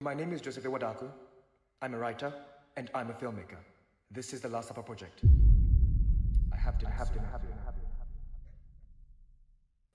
My name is Joseph Awuah-Darko. I'm a writer and I'm a filmmaker. This is the last of our project. I have to.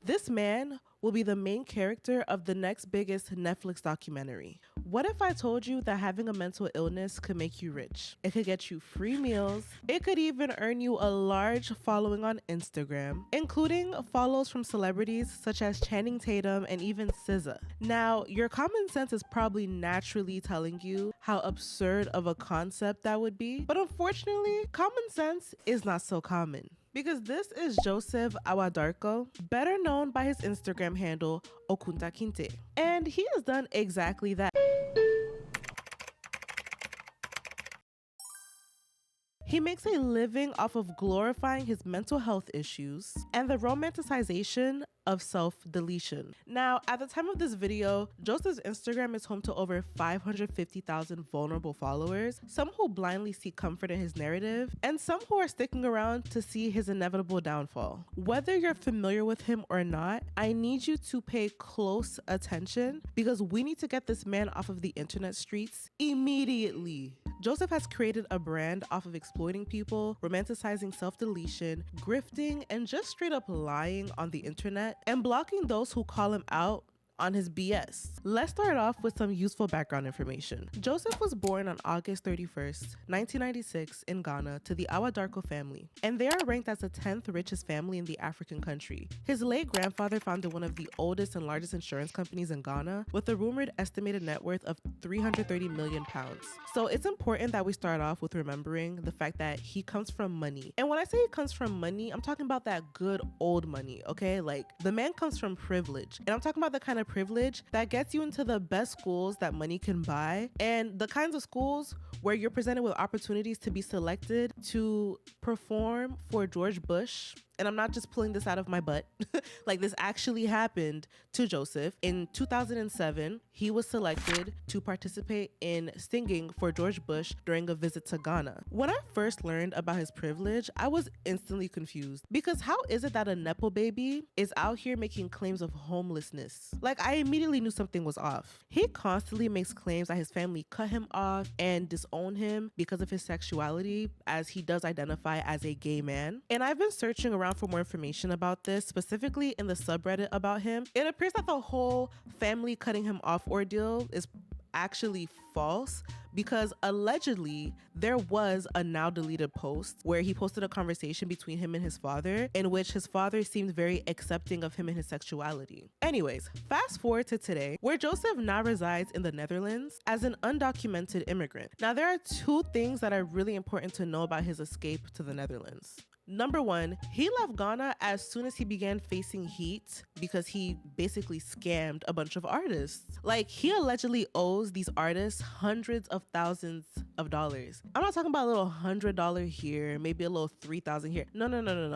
This man will be the main character of the next biggest Netflix documentary. What if I told you that having a mental illness could make you rich? It could get you free meals. It could even earn you a large following on Instagram, including follows from celebrities such as Channing Tatum and even SZA. Now, your common sense is probably naturally telling you how absurd of a concept that would be, but unfortunately, common sense is not so common. Because this is Joseph Awuah-Darko, better known by his Instagram handle, Okuntakinte. And he has done exactly that. He makes a living off of glorifying his mental health issues and the romanticization of self-deletion. Now, at the time of this video, Joseph's Instagram is home to over 550,000 vulnerable followers, some who blindly seek comfort in his narrative, and some who are sticking around to see his inevitable downfall. Whether you're familiar with him or not, I need you to pay close attention because we need to get this man off of the internet streets immediately. Joseph has created a brand off of exploiting people, romanticizing self-deletion, grifting, and just straight up lying on the internet, and blocking those who call him out on his BS. Let's start off with some useful background information. Joseph was born on August 31st, 1996 in Ghana to the Awuah-Darko family, and they are ranked as the 10th richest family in the African country. His late grandfather founded one of the oldest and largest insurance companies in Ghana with a rumored estimated net worth of 330 million pounds. So it's important that we start off with remembering the fact that he comes from money. And when I say he comes from money, I'm talking about that good old money, okay? Like, the man comes from privilege. And I'm talking about the kind of privilege that gets you into the best schools that money can buy, and the kinds of schools where you're presented with opportunities to be selected to perform for George Bush. And I'm not just pulling this out of my butt. Like, this actually happened to Joseph. In 2007, he was selected to participate in singing for George Bush during a visit to Ghana. When I first learned about his privilege, I was instantly confused because how is it that a Nepo baby is out here making claims of homelessness? Like, I immediately knew something was off. He constantly makes claims that his family cut him off and disown him because of his sexuality, as he does identify as a gay man. And I've been searching around for more information about this, specifically in the subreddit about him. It appears that the whole family cutting him off ordeal is actually false because allegedly there was a now deleted post where he posted a conversation between him and his father in which his father seemed very accepting of him and his sexuality. Anyways, fast forward to today where Joseph now resides in the Netherlands as an undocumented immigrant. Now, there are two things that are really important to know about his escape to the Netherlands. Number one, he left Ghana as soon as he began facing heat because he basically scammed a bunch of artists. Like, he allegedly owes these artists hundreds of thousands of dollars. I'm not talking about a little $100 here, maybe a little $3,000 here. No.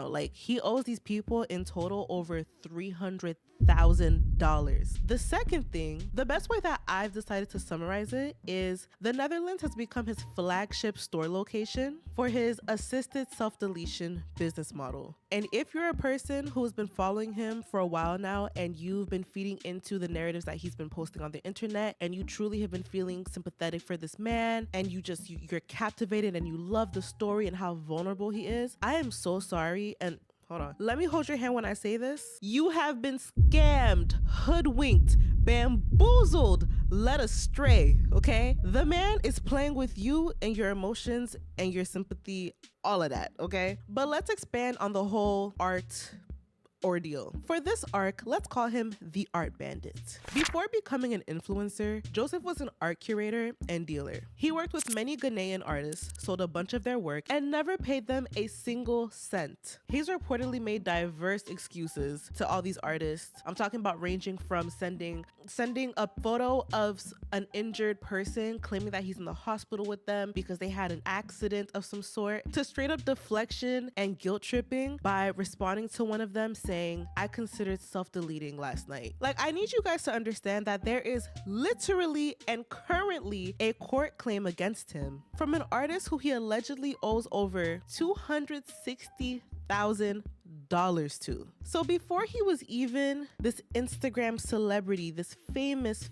Like, he owes these people in total over $300,000. The second thing, the best way that I've decided to summarize it is the Netherlands has become his flagship store location for his assisted self-deletion business model. And if you're a person who's been following him for a while now and you've been feeding into the narratives that he's been posting on the internet and you truly have been feeling sympathetic for this man and you're captivated and you love the story and how vulnerable he is, I am so sorry. And hold on. Let me hold your hand when I say this. You have been scammed, hoodwinked, bamboozled, led astray, okay? The man is playing with you and your emotions and your sympathy, all of that, okay? But let's expand on the whole art ordeal. For this arc, let's call him the art bandit. Before becoming an influencer, Joseph was an art curator and dealer. He worked with many Ghanaian artists, sold a bunch of their work, and never paid them a single cent. He's reportedly made diverse excuses to all these artists. I'm talking about ranging from sending a photo of an injured person, claiming that he's in the hospital with them because they had an accident of some sort, to straight up deflection and guilt tripping by responding to one of them saying, "I considered self-deleting last night." Like, I need you guys to understand that there is literally and currently a court claim against him from an artist who he allegedly owes over $260,000. dollars to. So before he was even this Instagram celebrity, this famous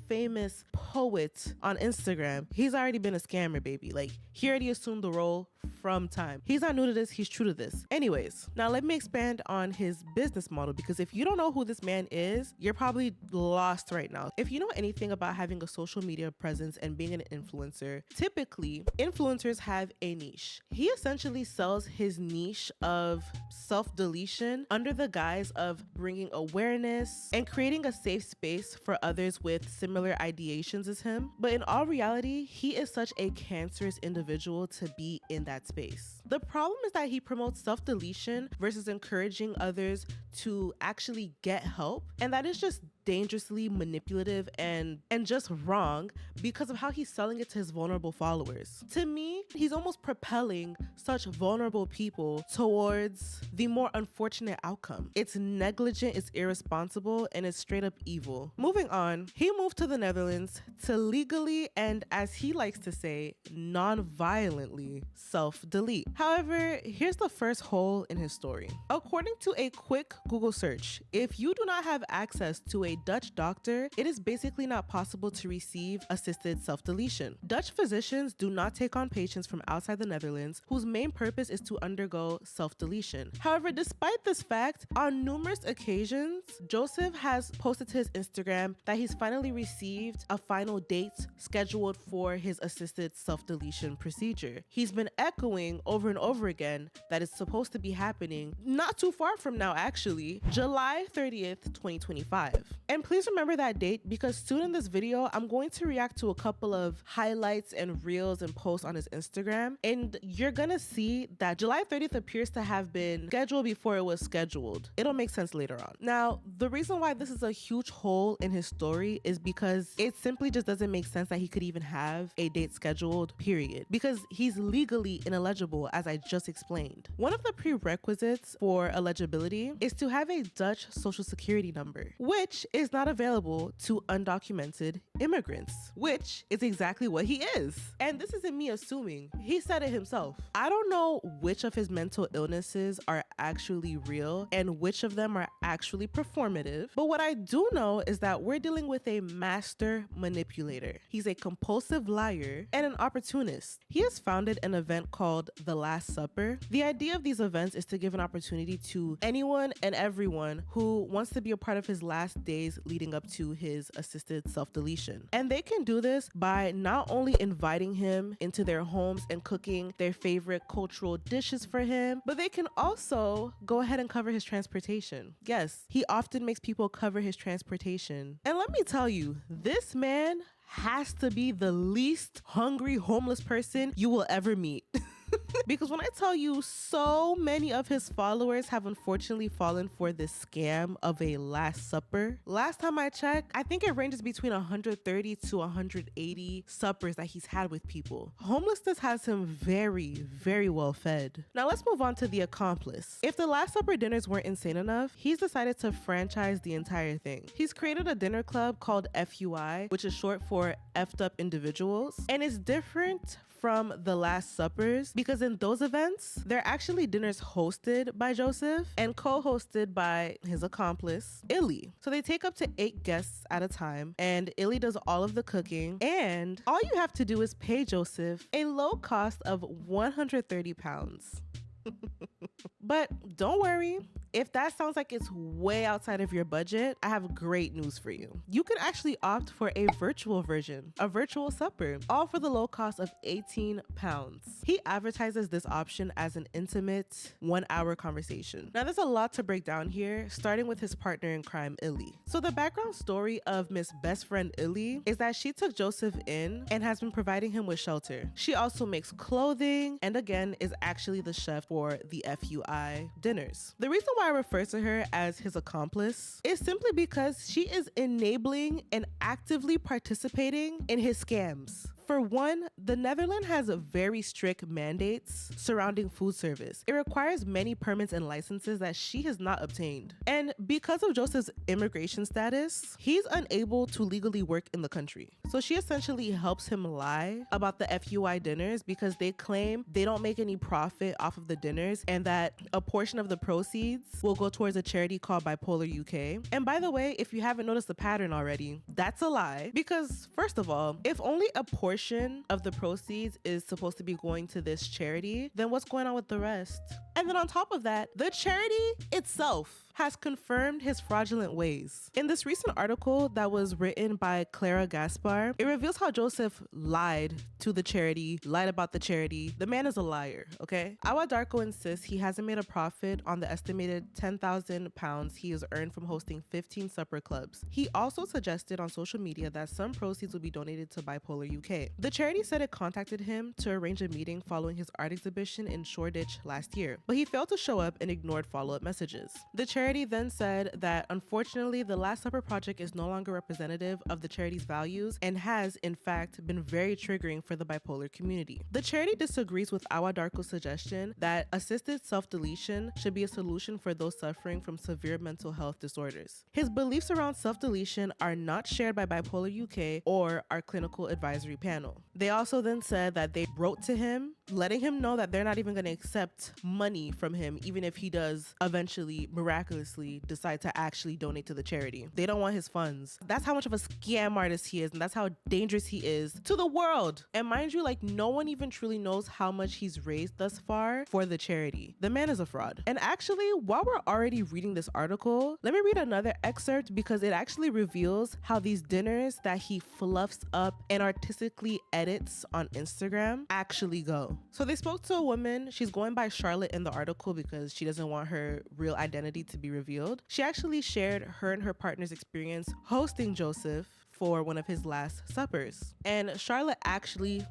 poet on Instagram, he's already been a scammer, baby. Like, he already assumed the role from time. He's not new to this, he's true to this. Anyways, now let me expand on his business model, because if you don't know who this man is, you're probably lost right now. If you know anything about having a social media presence and being an influencer, typically influencers have a niche. He essentially sells his niche of self-deletion under the guise of bringing awareness and creating a safe space for others with similar ideations as him. But in all reality, he is such a cancerous individual to be in that space. The problem is that he promotes self-deletion versus encouraging others to actually get help, and that is just dangerously manipulative and just wrong because of how he's selling it to his vulnerable followers. To me, he's almost propelling such vulnerable people towards the more unfortunate outcome. It's negligent, it's irresponsible, and it's straight up evil. Moving on, he moved to the Netherlands to legally and, as he likes to say, non-violently self-delete. However, here's the first hole in his story. According to a quick Google search, if you do not have access to a Dutch doctor, it is basically not possible to receive assisted self-deletion. Dutch physicians do not take on patients from outside the Netherlands whose main purpose is to undergo self-deletion. However, despite this fact, on numerous occasions, Joseph has posted to his Instagram that he's finally received a final date scheduled for his assisted self-deletion procedure. He's been echoing over and over again that it's supposed to be happening not too far from now, actually, July 30th, 2025. And please remember that date, because soon in this video, I'm going to react to a couple of highlights and reels and posts on his Instagram. And you're gonna see that July 30th appears to have been scheduled before it was scheduled. It'll make sense later on. Now, the reason why this is a huge hole in his story is because it simply just doesn't make sense that he could even have a date scheduled, period. Because he's legally ineligible, as I just explained. One of the prerequisites for eligibility is to have a Dutch social security number, which is not available to undocumented immigrants, which is exactly what he is. And this isn't me assuming. He said it himself. I don't know which of his mental illnesses are actually real and which of them are actually performative, but what I do know is that we're dealing with a master manipulator. He's a compulsive liar and an opportunist. He has founded an event called The Last Supper. The idea of these events is to give an opportunity to anyone and everyone who wants to be a part of his last days leading up to his assisted self-deletion. And they can do this by not only inviting him into their homes and cooking their favorite cultural dishes for him, but they can also go ahead and cover his transportation. Yes, he often makes people cover his transportation. And let me tell you, this man has to be the least hungry homeless person you will ever meet. Because when I tell you, so many of his followers have unfortunately fallen for this scam of a Last Supper. Last time I checked, I think it ranges between 130 to 180 suppers that he's had with people. Homelessness has him very well fed. Now let's move on to the accomplice. If the Last Supper dinners weren't insane enough, he's decided to franchise the entire thing. He's created a dinner club called FUI, which is short for Effed Up Individuals, and it's different from the Last Suppers because in those events, they're actually dinners hosted by Joseph and co-hosted by his accomplice, Illi. So they take up to 8 guests at a time, and Illi does all of the cooking, and all you have to do is pay Joseph a low cost of 130 pounds. But don't worry, if that sounds like it's way outside of your budget, I have great news for you. You can actually opt for a virtual version, a virtual supper, all for the low cost of 18 pounds. He advertises this option as an intimate 1-hour conversation. Now there's a lot to break down here, starting with his partner in crime, Illi. So the background story of Miss Best Friend Illi is that she took Joseph in and has been providing him with shelter. She also makes clothing and again is actually the chef for the FUI dinners. The reason why I refer to her as his accomplice is simply because she is enabling and actively participating in his scams for one, the Netherlands has very strict mandates surrounding food service. It requires many permits and licenses that she has not obtained. And because of Joseph's immigration status, he's unable to legally work in the country. So she essentially helps him lie about the FUI dinners because they claim they don't make any profit off of the dinners and that a portion of the proceeds will go towards a charity called Bipolar UK. And by the way, if you haven't noticed the pattern already, that's a lie. Because first of all, if only a portion of the proceeds is supposed to be going to this charity, then what's going on with the rest? And then on top of that, the charity itself has confirmed his fraudulent ways. In this recent article that was written by Clara Gaspar, it reveals how Joseph lied to the charity, lied about the charity. The man is a liar, okay? Awuah-Darko insists he hasn't made a profit on the estimated £10,000 he has earned from hosting 15 supper clubs. He also suggested on social media that some proceeds will be donated to Bipolar UK. The charity said it contacted him to arrange a meeting following his art exhibition in Shoreditch last year, but he failed to show up and ignored follow-up messages. The charity then said that unfortunately the Last Supper project is no longer representative of the charity's values and has in fact been very triggering for the bipolar community. The charity disagrees with Awuah-Darko's suggestion that assisted self-deletion should be a solution for those suffering from severe mental health disorders. His beliefs around self-deletion are not shared by Bipolar UK or our clinical advisory panel. They also then said that they wrote to him letting him know that they're not even going to accept money from him even if he does eventually miraculously decide to actually donate to the charity. They don't want his funds. That's how much of a scam artist he is, and that's how dangerous he is to the world. And mind you, like, no one even truly knows how much he's raised thus far for the charity. The man is a fraud. And actually, while we're already reading this article, let me read another excerpt because it actually reveals how these dinners that he fluffs up and artistically edits on Instagram actually go. So they spoke to a woman. She's going by Charlotte in the article because she doesn't want her real identity to be revealed. She actually shared her and her partner's experience hosting Joseph for one of his last suppers. And Charlotte actually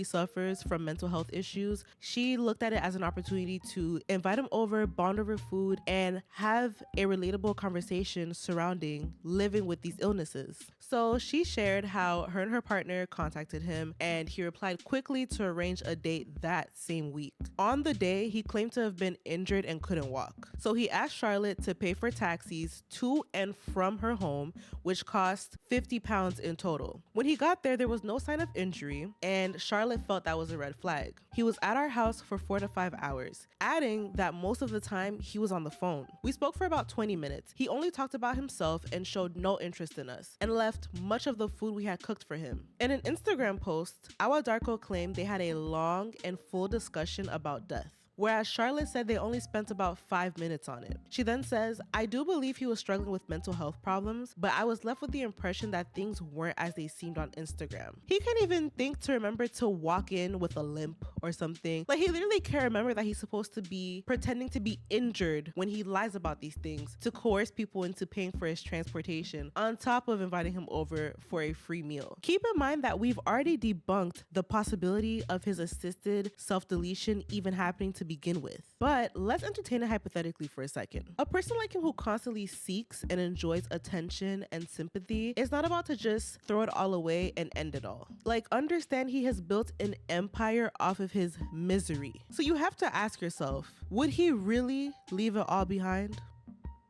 suffers from mental health issues. She looked at it as an opportunity to invite him over, bond over food, and have a relatable conversation surrounding living with these illnesses. So she shared how her and her partner contacted him and he replied quickly to arrange a date that same week. On the day, he claimed to have been injured and couldn't walk. So he asked Charlotte to pay for taxis to and from her home, which cost £50 in total. When he got there was no sign of injury, and Charlotte felt that was a red flag. He was at our house for 4 to 5 hours, adding that most of the time he was on the phone. We spoke for about 20 minutes. He only talked about himself and showed no interest in us, and left much of the food we had cooked for him. In an Instagram post, Awuah-Darko claimed they had a long and full discussion about death, whereas Charlotte said they only spent about 5 minutes on it. She then says, "I do believe he was struggling with mental health problems, but I was left with the impression that things weren't as they seemed on Instagram. He can't even think to remember to walk in with a limp or something. Like, he literally can't remember that he's supposed to be pretending to be injured when he lies about these things to coerce people into paying for his transportation, on top of inviting him over for a free meal." Keep in mind that we've already debunked the possibility of his assisted self-deletion even happening to begin with. But let's entertain it hypothetically for a second. A person like him who constantly seeks and enjoys attention and sympathy is not about to just throw it all away and end it all. Like, understand he has built an empire off of his misery. So you have to ask yourself, would he really leave it all behind?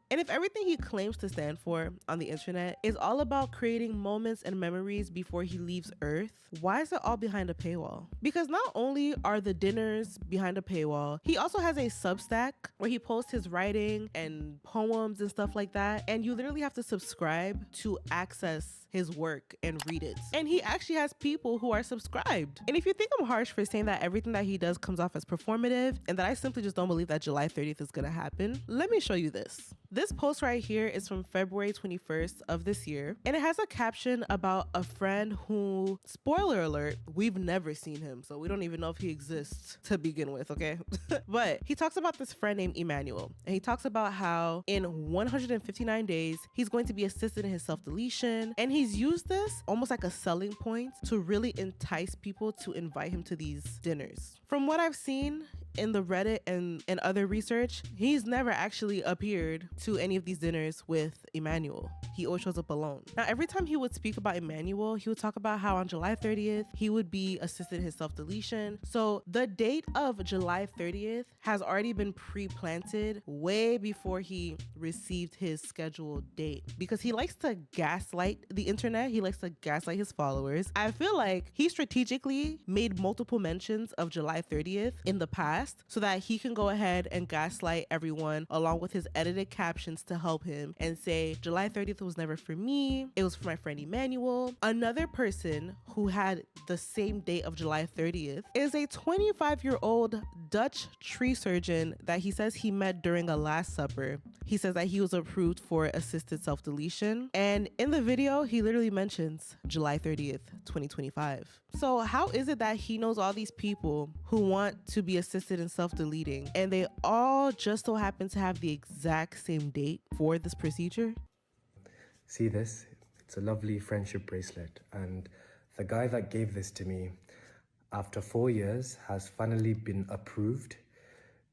And if everything he claims to stand for on the internet is all about creating moments and memories before he leaves Earth, why is it all behind a paywall? Because not only are the dinners behind a paywall, he also has a Substack where he posts his writing and poems and stuff like that. And you literally have to subscribe to access his work and read it. And he actually has people who are subscribed. And if you think I'm harsh for saying that everything that he does comes off as performative and that I simply just don't believe that July 30th is gonna happen, let me show you this. This post right here is from February 21st of this year, and it has a caption about a friend who, spoiler alert, we've never seen him, so we don't even know if he exists to begin with, okay? But he talks about this friend named Emmanuel, and he talks about how in 159 days, he's going to be assisted in his self-deletion, and he's used this almost like a selling point to really entice people to invite him to these dinners. From what I've seen, in the Reddit and other research, he's never actually appeared to any of these dinners with Emmanuel. He always shows up alone. Now, every time he would speak about Emmanuel, he would talk about how on July 30th, he would be assisted his self-deletion. So the date of July 30th has already been pre-planted way before he received his scheduled date, because he likes to gaslight the internet. He likes to gaslight his followers. I feel like he strategically made multiple mentions of July 30th in the past so that he can go ahead and gaslight everyone along with his edited captions to help him and say, July 30th was never for me. It was for my friend Emmanuel. Another person who had the same date of July 30th is a 25-year-old Dutch tree surgeon that he says he met during a Last Supper. He says that he was approved for assisted self-deletion. And in the video, he literally mentions July 30th, 2025. So how is it that he knows all these people who want to be assisted in self-deleting and they all just so happen to have the exact same date for this procedure? See this? It's a lovely friendship bracelet, and the guy that gave this to me, after 4 years, has finally been approved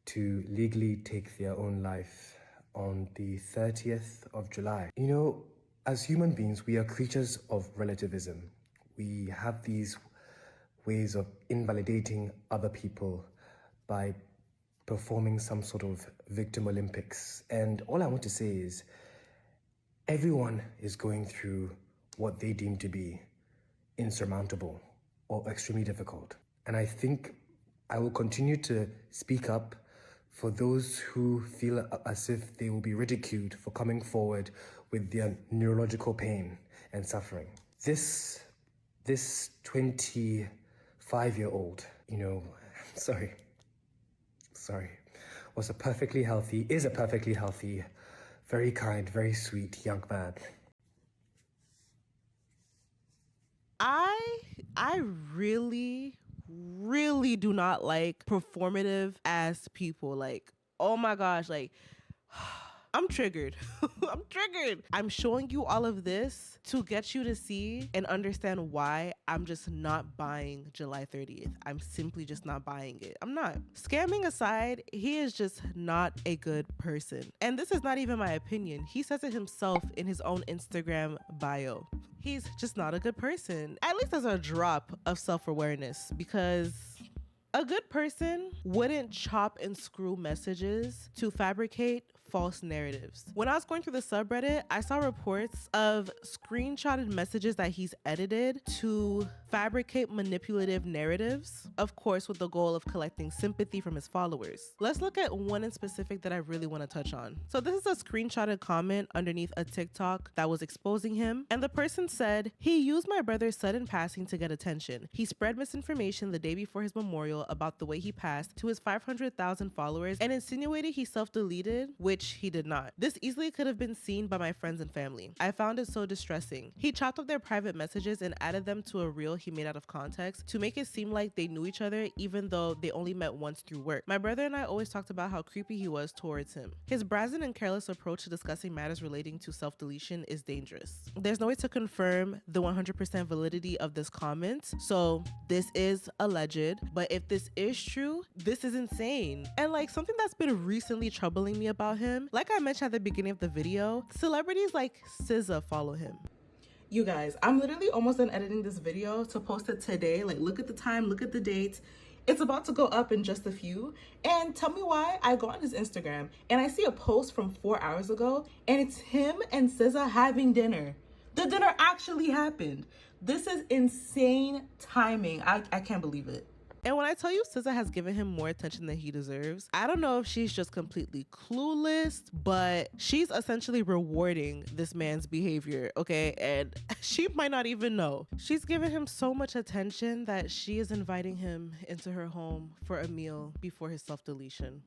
to legally take their own life on the 30th of July. You know, as human beings, we are creatures of relativism. We have these ways of invalidating other people by performing some sort of victim Olympics. And all I want to say is, everyone is going through what they deem to be insurmountable or extremely difficult. And I think I will continue to speak up for those who feel as if they will be ridiculed for coming forward with their neurological pain and suffering. This 25-year-old, you know, sorry, is a perfectly healthy, very kind, very sweet young man. I really do not like performative ass people. Like, oh my gosh, like I'm triggered. I'm triggered. I'm showing you all of this to get you to see and understand why I'm just not buying July 30th. I'm simply just not buying it. I'm not. Scamming aside, he is just not a good person. And this is not even my opinion. He says it himself in his own Instagram bio. He's just not a good person. At least there's a drop of self-awareness, because a good person wouldn't chop and screw messages to fabricate false narratives. When I was going through the subreddit, I saw reports of screenshotted messages that he's edited to fabricate manipulative narratives, of course, with the goal of collecting sympathy from his followers. Let's look at one in specific that I really want to touch on. So this is a screenshotted comment underneath a TikTok that was exposing him, and the person said, "He used my brother's sudden passing to get attention. He spread misinformation the day before his memorial about the way he passed to his 500,000 followers and insinuated he self-deleted, which he did not. This easily could have been seen by my friends and family. I found it so distressing. He chopped up their private messages and added them to a reel he made out of context to make it seem like they knew each other even though they only met once through work. My brother and I always talked about how creepy he was towards him. His brazen and careless approach to discussing matters relating to self-deletion is dangerous." There's no way to confirm the 100% validity of this comment, so this is alleged, but if this is true, this is insane. And like, something that's been recently troubling me about him, like I mentioned at the beginning of the video, celebrities like SZA follow him. You guys, I'm literally almost done editing this video to post it today. Like, look at the time, look at the date. It's about to go up in just a few. And tell me why I go on his Instagram and I see a post from 4 hours ago and it's him and SZA having dinner. The dinner actually happened. This is insane timing. I can't believe it. And when I tell you SZA has given him more attention than he deserves, I don't know if she's just completely clueless, but she's essentially rewarding this man's behavior, okay? And she might not even know. She's given him so much attention that she is inviting him into her home for a meal before his self-deletion.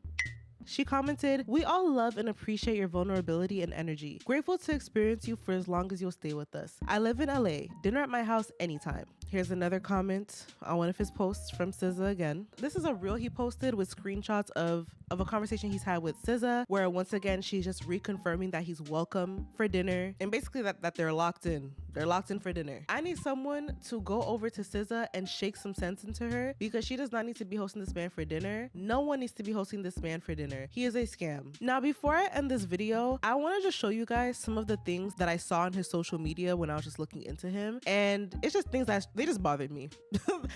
She commented, "We all love and appreciate your vulnerability and energy. Grateful to experience you for as long as you'll stay with us. I live in LA. Dinner at my house anytime. Here's another comment on one of his posts from SZA again. This is a reel he posted with screenshots of a conversation he's had with SZA, where once again, she's just reconfirming that he's welcome for dinner and basically that they're locked in. They're locked in for dinner. I need someone to go over to SZA and shake some sense into her because she does not need to be hosting this man for dinner. No one needs to be hosting this man for dinner. He is a scam. Now, before I end this video, I want to just show you guys some of the things that I saw on his social media when I was just looking into him. And it's just things that they just bothered me.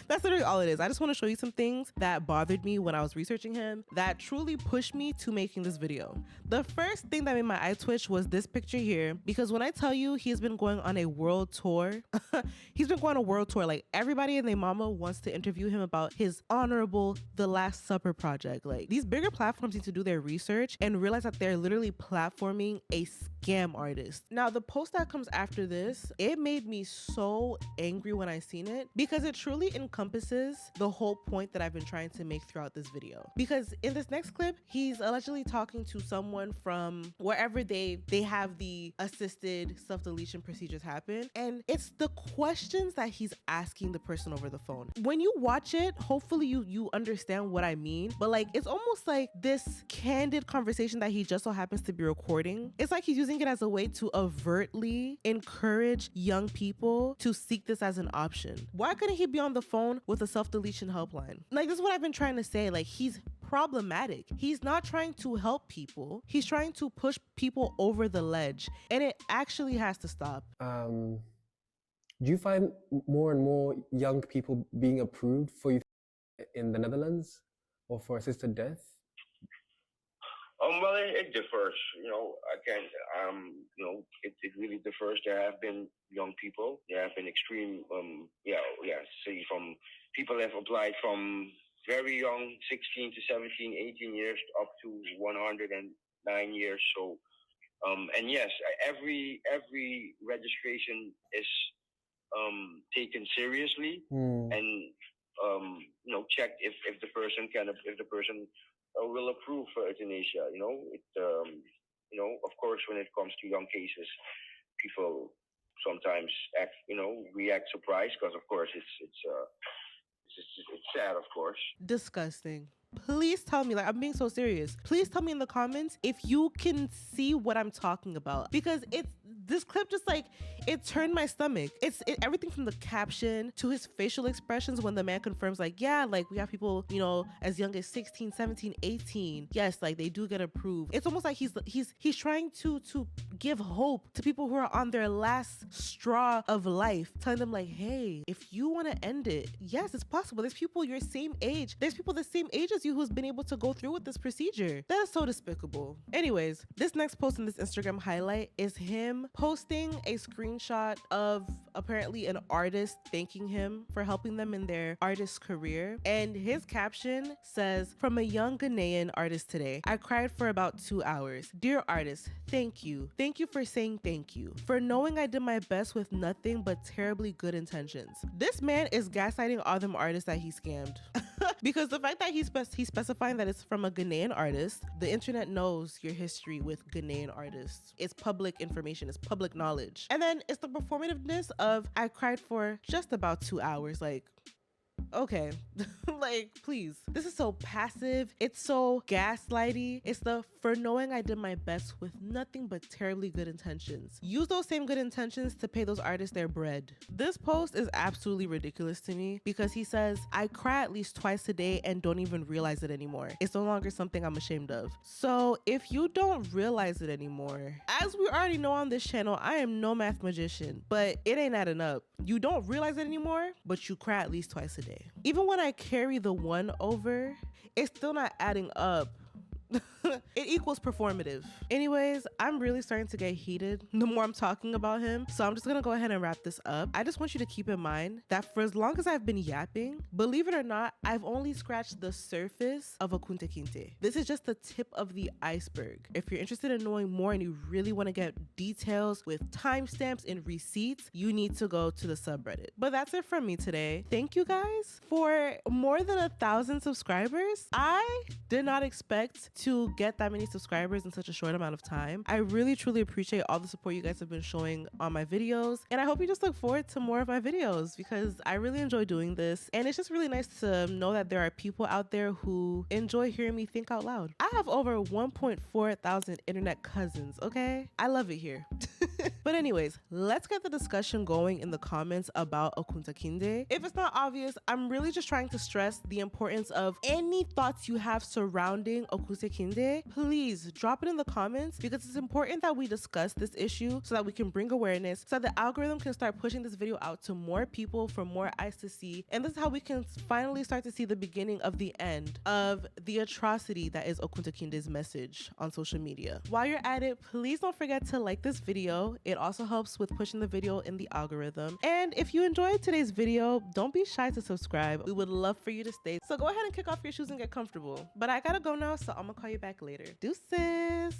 That's literally all it is. I just want to show you some things that bothered me when I was researching him that truly pushed me to making this video. The first thing that made my eye twitch was this picture here, because when I tell you he's been going on a world tour, he's been going on a world tour. Like, everybody and their mama wants to interview him about his honorable The Last Supper project. Like, these bigger platforms need to do their research and realize that they're literally platforming a scam artist. Now, the post that comes after this, it made me so angry when I seen it because it truly encompasses the whole point that I've been trying to make throughout this video. Because in this next clip, he's allegedly talking to someone from wherever they have the assisted self-deletion procedures happen, and it's the questions that he's asking the person over the phone. When you watch it, hopefully you understand what I mean, but like, it's almost like this candid conversation that he just so happens to be recording. It's like he's using it as a way to overtly encourage young people to seek this as an option. Why couldn't he be on the phone with a self-deletion helpline? Like, this is what I've been trying to say. Like, he's problematic. He's not trying to help people. He's trying to push people over the ledge, and it actually has to stop. Do you find more and more young people being approved for you in the Netherlands or for assisted death? Well, it differs. I can't. It really differs. There have been young people. There have been extreme. Say from people have applied from very young, 16 to 17, 18 years, up to 109 years. So, and yes, every registration is taken seriously and checked if the person will approve for euthanasia. Of course, when it comes to young cases, people sometimes react surprised because, of course, it's sad, of course. Disgusting. Please tell me, like, I'm being so serious. Please tell me in the comments if you can see what I'm talking about, because this clip just like, it turned my stomach. Everything from the caption to his facial expressions when the man confirms, like, yeah, like, we have people, as young as 16, 17, 18. Yes, like, they do get approved. It's almost like he's trying to give hope to people who are on their last straw of life, telling them, like, hey, if you want to end it, yes, it's possible. There's people your same age. There's people the same age as you who's been able to go through with this procedure. That is so despicable. Anyways, this next post in this Instagram highlight is him posting a screenshot of apparently an artist thanking him for helping them in their artist career. And his caption says, "From a young Ghanaian artist today, I cried for about 2 hours. Dear artist, thank you. Thank you for saying thank you. For knowing I did my best with nothing but terribly good intentions." This man is gaslighting all them artists that he scammed. Because the fact that he's specifying that it's from a Ghanaian artist, the internet knows your history with Ghanaian artists. It's public information, it's public knowledge. And then it's the performativeness of, I cried for just about 2 hours. Like, okay. Like, please. This is so passive. It's so gaslighty. It's the for knowing I did my best with nothing but terribly good intentions. Use those same good intentions to pay those artists their bread. This post is absolutely ridiculous to me because he says, I cry at least twice a day and don't even realize it anymore. It's no longer something I'm ashamed of. So if you don't realize it anymore, as we already know on this channel, I am no math magician, but it ain't adding up. You don't realize it anymore, but you cry at least twice a day. Even when I carry the 1 over, it's still not adding up. It equals performative. Anyways, I'm really starting to get heated the more I'm talking about him, so I'm just gonna go ahead and wrap this up. I just want you to keep in mind that for as long as I've been yapping, believe it or not, I've only scratched the surface of Okuntakinte. This is just the tip of the iceberg. If you're interested in knowing more and you really want to get details with timestamps and receipts, you need to go to the subreddit. But that's it from me today. Thank you guys for more than 1,000 subscribers. I did not expect to get that many subscribers in such a short amount of time. I really truly appreciate all the support you guys have been showing on my videos, and I hope you just look forward to more of my videos because I really enjoy doing this, and it's just really nice to know that there are people out there who enjoy hearing me think out loud. I have over 1.4 thousand internet cousins, okay? I love it here. But anyways, let's get the discussion going in the comments about Okuntakinte. If it's not obvious, I'm really just trying to stress the importance of any thoughts you have surrounding Okuntakinte. Please drop it in the comments because it's important that we discuss this issue so that we can bring awareness, so that the algorithm can start pushing this video out to more people for more eyes to see. And this is how we can finally start to see the beginning of the end of the atrocity that is Okuntakinte's message on social media. While you're at it, please don't forget to like this video. It also helps with pushing the video in the algorithm. And if you enjoyed today's video, don't be shy to subscribe. We would love for you to stay. So go ahead and kick off your shoes and get comfortable. But I gotta go now, so I'm gonna call you back later. Deuces.